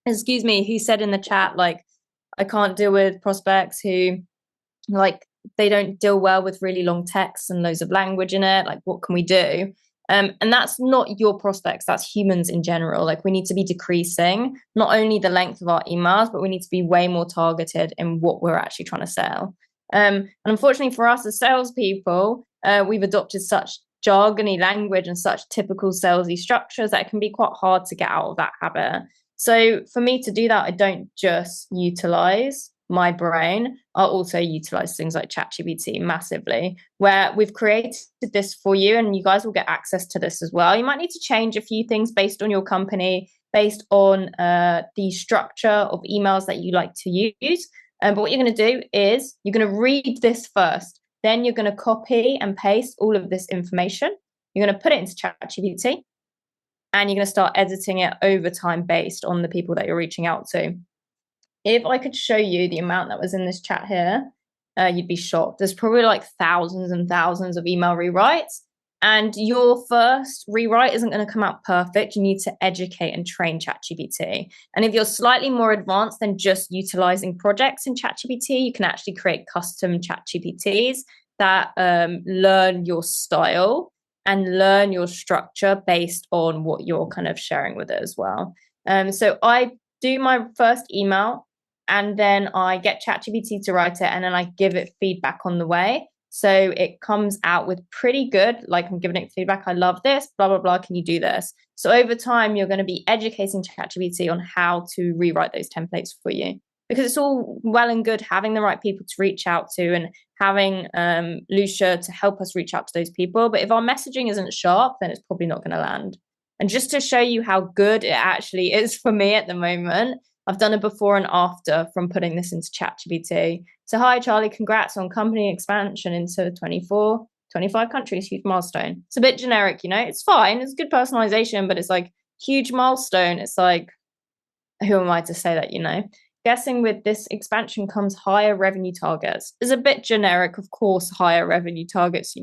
excuse me, who said in the chat, like, I can't deal with prospects who, like, they don't deal well with really long text and loads of language in it. Like, what can we do? And that's not your prospects, that's humans in general. Like, we need to be decreasing not only the length of our emails, but we need to be way more targeted in what we're actually trying to sell. And unfortunately for us as salespeople, we've adopted such jargony language and such typical salesy structures that it can be quite hard to get out of that habit. So for me to do that, I don't just utilize my brain. I'll also utilize things like ChatGPT massively, where we've created this for you, and you guys will get access to this as well. You might need to change a few things based on your company, based on the structure of emails that you like to use. But what you're going to do is you're going to read this first. Then you're going to copy and paste all of this information. You're going to put it into ChatGPT, and you're going to start editing it over time based on the people that you're reaching out to. If I could show you the amount that was in this chat here, you'd be shocked. There's probably like thousands and thousands of email rewrites, and your first rewrite isn't going to come out perfect. You need to educate and train ChatGPT. And if you're slightly more advanced than just utilizing projects in ChatGPT, you can actually create custom ChatGPTs that learn your style and learn your structure based on what you're kind of sharing with it as well. So I do my first email, and then I get ChatGPT to write it, and then I give it feedback on the way. So it comes out with pretty good, like, I'm giving it feedback. I love this, blah, blah, blah. Can you do this? So over time, you're going to be educating ChatGPT on how to rewrite those templates for you, because it's all well and good having the right people to reach out to and having Lusha to help us reach out to those people. But if our messaging isn't sharp, then it's probably not going to land. And just to show you how good it actually is for me at the moment, I've done a before and after from putting this into ChatGPT. So, hi, Charlie, congrats on company expansion into 25 countries, huge milestone. It's a bit generic, it's fine. It's good personalization, but it's like huge milestone. It's like, who am I to say that, Guessing with this expansion comes higher revenue targets. Is a bit generic, of course, higher revenue targets,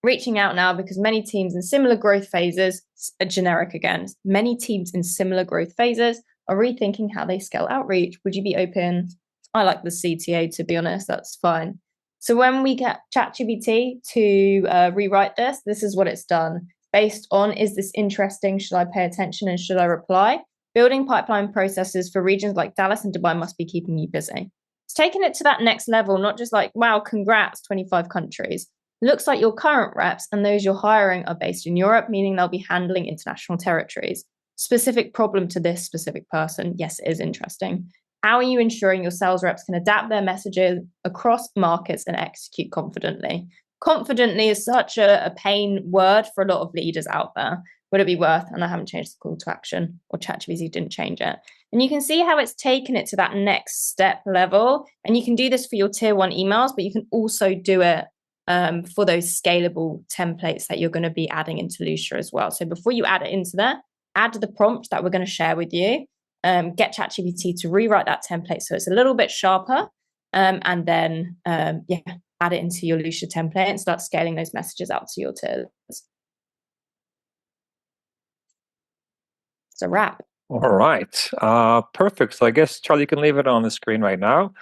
Reaching out now because many teams in similar growth phases, generic again, many teams in similar growth phases are rethinking how they scale outreach. Would you be open? I like the CTA, to be honest, that's fine. So when we get ChatGPT to rewrite this is what it's done. Based on, is this interesting? Should I pay attention and should I reply? Building pipeline processes for regions like Dallas and Dubai must be keeping you busy. It's taking it to that next level, not just like, wow, congrats, 25 countries. Looks like your current reps and those you're hiring are based in Europe, meaning they'll be handling international territories. Specific problem to this specific person. Yes, it is interesting. How are you ensuring your sales reps can adapt their messages across markets and execute confidently? Confidently is such a pain word for a lot of leaders out there. Would it be worth? And I haven't changed the call to action, or ChatGPT didn't change it. And you can see how it's taken it to that next step level. And you can do this for your tier 1 emails, but you can also do it for those scalable templates that you're going to be adding into Lusha as well. So before you add it into there, add the prompt that we're going to share with you. Get ChatGPT to rewrite that template so it's a little bit sharper. and then add it into your Lusha template and start scaling those messages out to your tiers. It's a wrap. All right. Perfect. So I guess Charlie, you can leave it on the screen right now.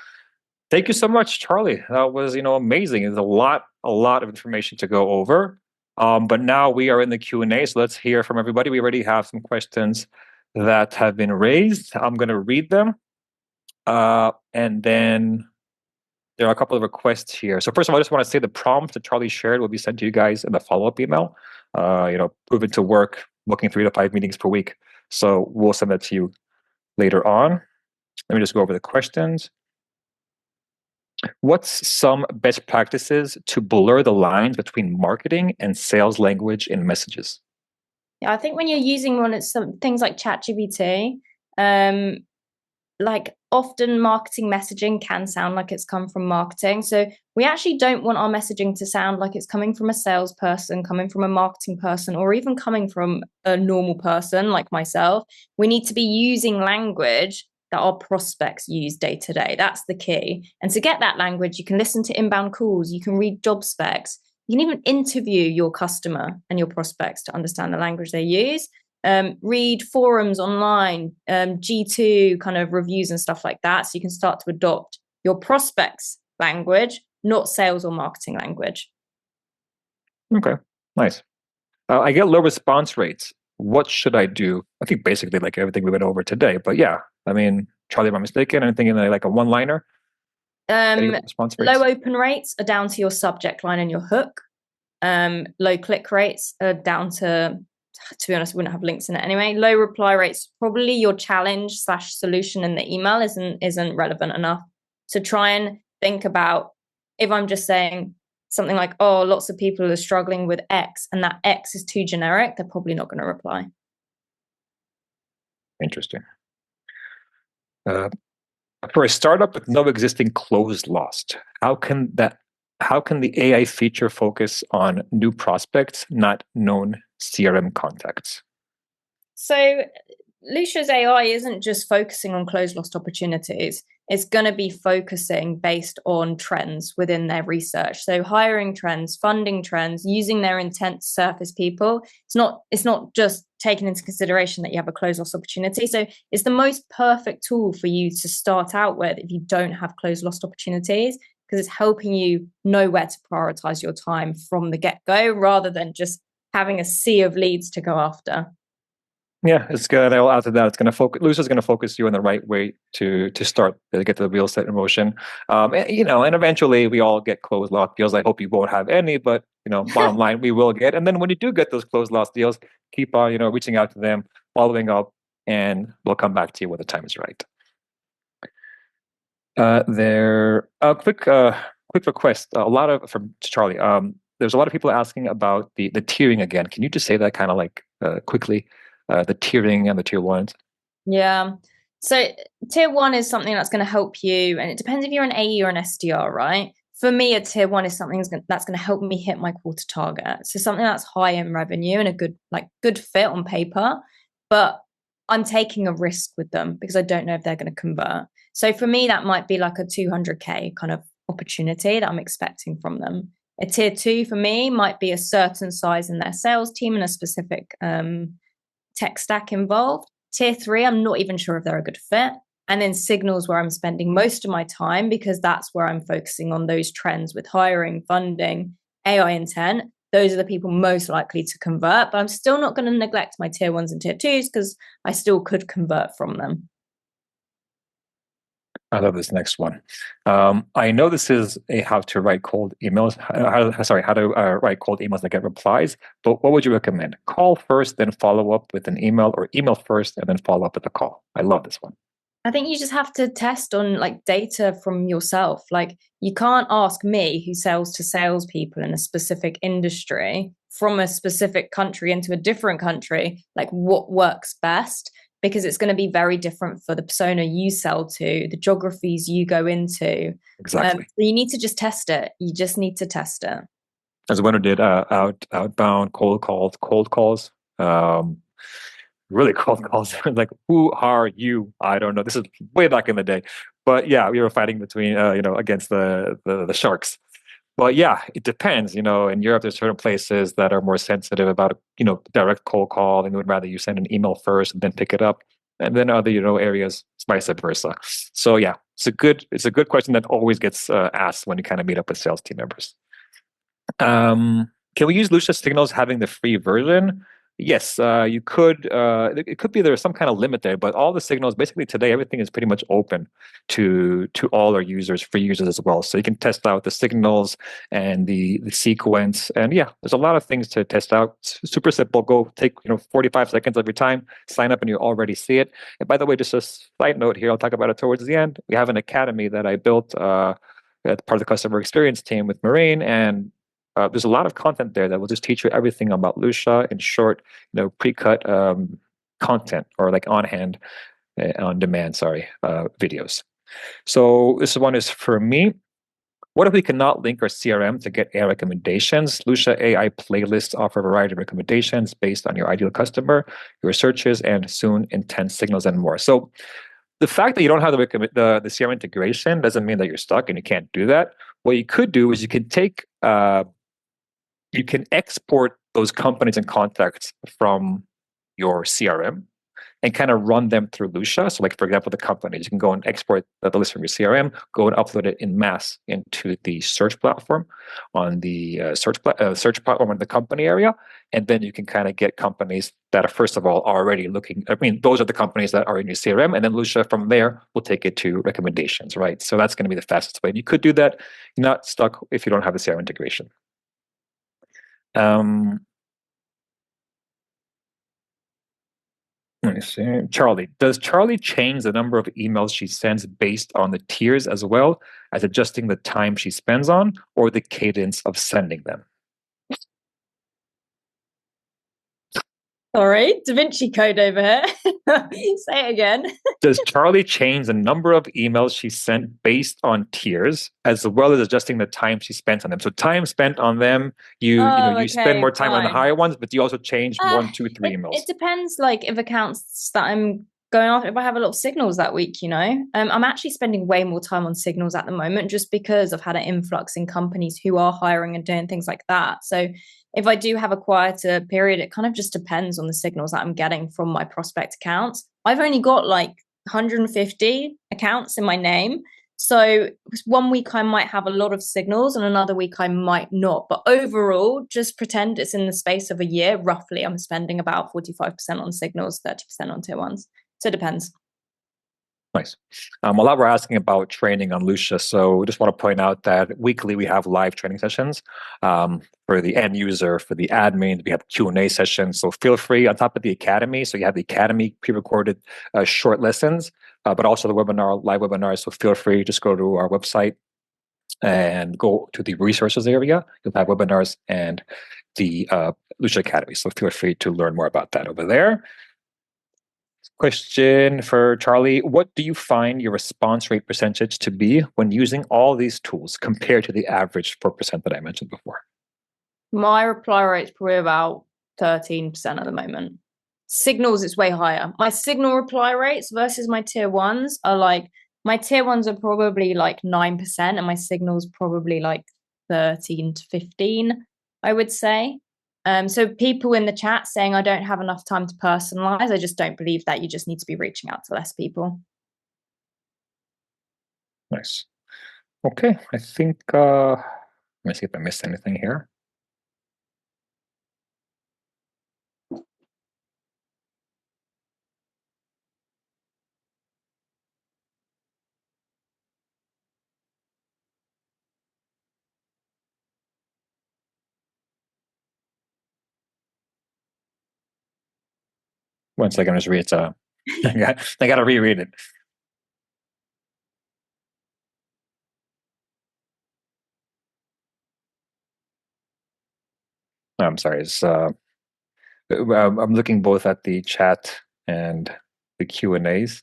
Thank you so much, Charlie. That was, amazing. There's a lot of information to go over. But now we are in the Q&A, so let's hear from everybody. We already have some questions that have been raised. I'm going to read them. And then there are a couple of requests here. So first of all, I just want to say the prompts that Charlie shared will be sent to you guys in the follow-up email. Proven to work, booking 3 to 5 meetings per week. So we'll send that to you later on. Let me just go over the questions. What's some best practices to blur the lines between marketing and sales language in messages? Yeah, I think when you're using one of some things like ChatGPT, like often marketing messaging can sound like it's come from marketing. So we actually don't want our messaging to sound like it's coming from a salesperson, coming from a marketing person, or even coming from a normal person like myself. We need to be using language that our prospects use day to day. That's the key. And to get that language, you can listen to inbound calls, you can read job specs, you can even interview your customer and your prospects to understand the language they use. Read forums online, G2 kind of reviews and stuff like that. So you can start to adopt your prospects language, not sales or marketing language. Okay, nice. I get low response rates. What should I do? I think basically like everything we went over today. But yeah, I mean, Charlie, am I mistaken? Anything in like a one-liner? Low open rates are down to your subject line and your hook. Low click rates are down to be honest, we wouldn't have links in it anyway. Low reply rates, probably your challenge/solution in the email isn't relevant enough. So try and think about, if I'm just saying something like, oh, lots of people are struggling with X, and that X is too generic, they're probably not going to reply. Interesting. For a startup with no existing close lost, how can the AI feature focus on new prospects, not known CRM contacts? So Lusha's AI isn't just focusing on closed lost opportunities. It's going to be focusing based on trends within their research. So hiring trends, funding trends, using their intent to surface people. It's not just taking into consideration that you have a closed lost opportunity. So it's the most perfect tool for you to start out with if you don't have closed lost opportunities, because it's helping you know where to prioritize your time from the get-go rather than just having a sea of leads to go after. Yeah, it's good. I'll add to that. It's going to focus. Lusha's going to focus you in the right way to start to get the wheel set in motion. And eventually we all get closed lost deals. I hope you won't have any, but bottom line, we will get. And then when you do get those closed lost deals, keep on reaching out to them, following up, and we'll come back to you when the time is right. Quick request. From Charlie. There's a lot of people asking about the tiering again. Can you just say that kind of like quickly? The tiering and the tier ones. Yeah. So tier 1 is something that's going to help you, and it depends if you're an AE or an SDR, right? For me, a tier 1 is something that's going to help me hit my quarter target. So something that's high in revenue and a good fit on paper, but I'm taking a risk with them because I don't know if they're going to convert. So for me, that might be like a 200K kind of opportunity that I'm expecting from them. A tier 2 for me might be a certain size in their sales team and a specific tech stack involved. Tier 3, I'm not even sure if they're a good fit. And then signals, where I'm spending most of my time because that's where I'm focusing on those trends with hiring, funding, AI intent. Those are the people most likely to convert, but I'm still not going to neglect my tier 1s and tier 2s because I still could convert from them. I love this next one. I know this is a how to write cold emails. How to write cold emails that get replies. But what would you recommend? Call first, then follow up with an email, or email first and then follow up with a call? I love this one. I think you just have to test on data from yourself. You can't ask me, who sells to salespeople in a specific industry from a specific country into a different country, what works best, because it's going to be very different for the persona you sell to, the geographies you go into. Exactly. So you need to just test it. You just need to test it. As a winner did outbound cold calls. Really cold calls. Like, who are you? I don't know. This is way back in the day. But yeah, we were fighting between, against the sharks. But yeah, it depends. In Europe, there's certain places that are more sensitive about, direct cold call, and would rather you send an email first and then pick it up. And then other, areas, vice versa. So yeah, it's a good question that always gets asked when you kind of meet up with sales team members. Can we use Lusha Signals having the free version? Yes, you could. It could be there's some kind of limit there, but all the signals, basically today, everything is pretty much open to all our users, free users as well. So you can test out the signals and the sequence, and yeah, there's a lot of things to test out. It's super simple. Go take 45 seconds of your time, sign up, and you already see it. And by the way, just a side note here, I'll talk about it towards the end. We have an academy that I built as part of the customer experience team with Marine, and there's a lot of content there that will just teach you everything about Lusha in short, pre-cut content, or like on demand, videos. So this one is for me. What if we cannot link our CRM to get AI recommendations? Lusha AI playlists offer a variety of recommendations based on your ideal customer, your searches, and soon intent signals and more. So the fact that you don't have the CRM integration doesn't mean that you're stuck and you can't do that. What you could do is you can export those companies and contacts from your CRM and kind of run them through Lusha. So, like for example, the companies, you can go and export the list from your CRM, go and upload it in mass into the search platform on the search platform in the company area, and then you can kind of get companies that are first of all already looking. I mean, those are the companies that are in your CRM, and then Lusha from there will take it to recommendations, right? So that's going to be the fastest way. And you could do that. You're not stuck if you don't have the CRM integration. Let me see. Charlie, does Charlie change the number of emails she sends based on the tiers as well as adjusting the time she spends on or the cadence of sending them? Sorry, Da Vinci Code over here. Say it again. Does Charlie change the number of emails she sent based on tiers as well as adjusting the time she spent on them? So time spent on them, you spend more time on the higher ones, but you also change 1, 2, 3 emails. It depends, like if accounts that I'm going after, if I have a lot of signals that week, I'm actually spending way more time on signals at the moment just because I've had an influx in companies who are hiring and doing things like that. So if I do have a quieter period, it kind of just depends on the signals that I'm getting from my prospect accounts. I've only got like 150 accounts in my name. So one week I might have a lot of signals and another week I might not. But overall, just pretend it's in the space of a year. Roughly, I'm spending about 45% on signals, 30% on tier ones. So it depends. Nice. A lot we're asking about training on Lusha. So just want to point out that weekly we have live training sessions for the end user, for the admin. We have Q&A sessions. So feel free on top of the academy. So you have the academy pre-recorded short lessons, but also the live webinars. So feel free, just go to our website and go to the resources area. You'll have webinars and the Lusha Academy. So feel free to learn more about that over there. Question for Charlie. What do you find your response rate percentage to be when using all these tools compared to the average 4% that I mentioned before? My reply rate's probably about 13% at the moment. Signals, it's way higher. My signal reply rates versus my tier ones are like, my tier ones are probably like 9% and my signals probably like 13 to 15, I would say. So people in the chat saying I don't have enough time to personalize, I just don't believe that. You just need to be reaching out to less people. Nice. Okay, I think, let me see if I missed anything here. One second, I just read it. I got to reread it. I'm sorry. I'm looking both at the chat and the Q&As.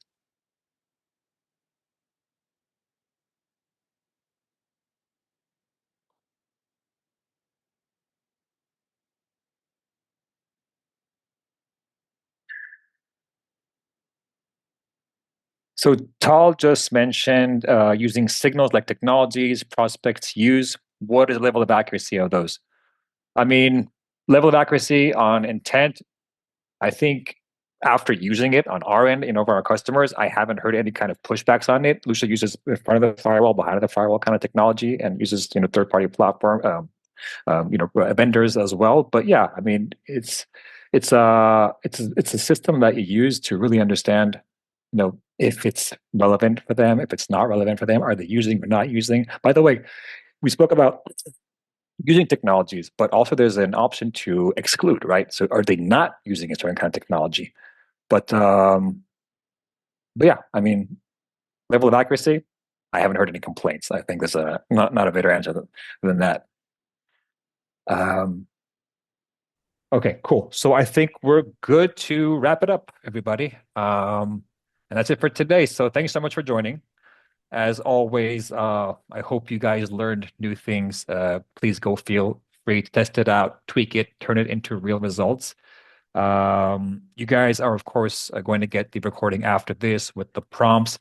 So Tal just mentioned using signals like technologies prospects use. What is the level of accuracy of those? I mean, level of accuracy on intent, I think after using it on our end, for our customers, I haven't heard any kind of pushbacks on it. Lusha uses in front of the firewall, behind the firewall kind of technology, and uses third-party platform, vendors as well. But yeah, I mean, it's a system that you use to really understand, if it's relevant for them, if it's not relevant for them, are they using or not using? By the way, we spoke about using technologies, but also there's an option to exclude, right? So are they not using a certain kind of technology? But yeah, I mean, level of accuracy, I haven't heard any complaints. I think there's not a better answer than that. Okay, cool. So I think we're good to wrap it up, everybody. And that's it for today. So thanks so much for joining. As always, I hope you guys learned new things. Please feel free to test it out, tweak it, turn it into real results. You guys are, of course, going to get the recording after this with the prompts.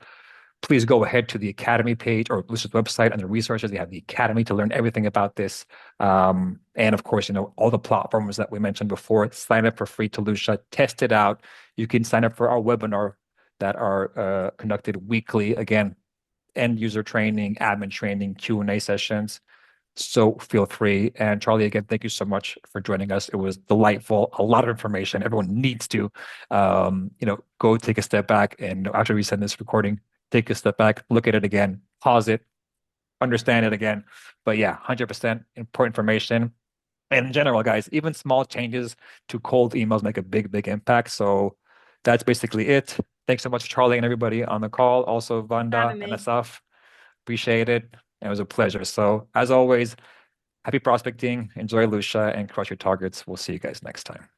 Please go ahead to the Academy page or Lusha's website and the resources. You have the Academy to learn everything about this. And of course, all the platforms that we mentioned before. Sign up for free to Lusha, test it out. You can sign up for our webinar that are conducted weekly. Again, end user training, admin training, Q&A sessions. So feel free. And Charlie, again, thank you so much for joining us. It was delightful. A lot of information. Everyone needs to, go take a step back, and after we send this recording, take a step back, look at it again, pause it, understand it again. But yeah, 100% important information. And in general, guys, even small changes to cold emails make a big, big impact. So that's basically it. Thanks so much, Charlie, and everybody on the call. Also, Vanda and Asaf. Appreciate it. It was a pleasure. So as always, happy prospecting, enjoy Lusha, and crush your targets. We'll see you guys next time.